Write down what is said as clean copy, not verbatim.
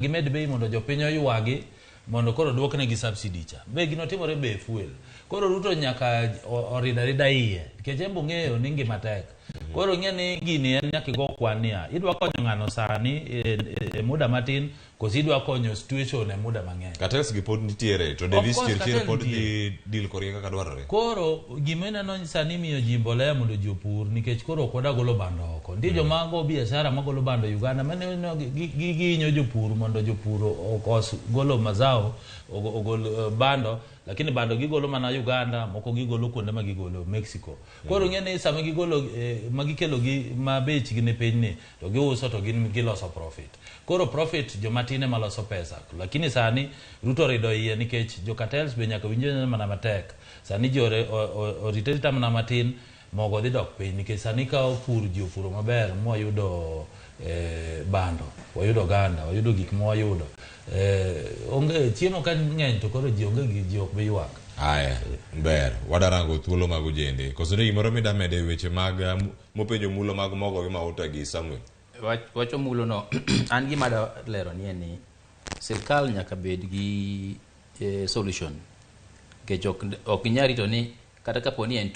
gimed bei mondo jopiny oywagi mondo koro duoknegi subsidy cha. Be gino timore be fuel. Koro Ruto nyaka orida iye nikech embo ng'eyo ni ngima tek. Koro ng'e ni gini en nyaka go kwania. Idwa konyo ng'ano sani e muda matin kosi idwa konyo situation e muda mang'eny. Cartels gi pod nitiere to Davis Chirchir pod di deal korie kaka dwarore. Koro gimeneno sani miyo ji mbolea mondo ji opur nikech koro koda golo bando oko. Ndi joma go biashara magolo bando Uganda mane ginyo jopur mondo jopur okos golo mazao ogol bando, lakini bando gigolo mana Uganda, moko gigolo kuonde ma gigolo Mexico. Koro ng'ene sama gigolo magikelo gi mabech gi ne piny ni to giuso to giloso profit. Koro profit jomatine maloso pesa, lakini sani Ruto rido iye nikech jo cartels be nyaka winjo mana matek. Sani jore oriterita mana matin mogo dhi dok piny nikech sani ka opur ji opuro maber mwayudo bando, wayudo ganda, wayudo gik mwayudo. Onge chiemo ka ng'eny to koro ji onge gi ji ok be ywak. Aya, ber, wadarango thuolo mag ujende. Koso ne gimoro midamede weche mag mopenjo mulo mag mogo gi mauta gi Samuel. Wacho mulo no, an gima da lero ni sirkal nyaka bed gi solution. Kech ok nyari to ni kata kapo ni en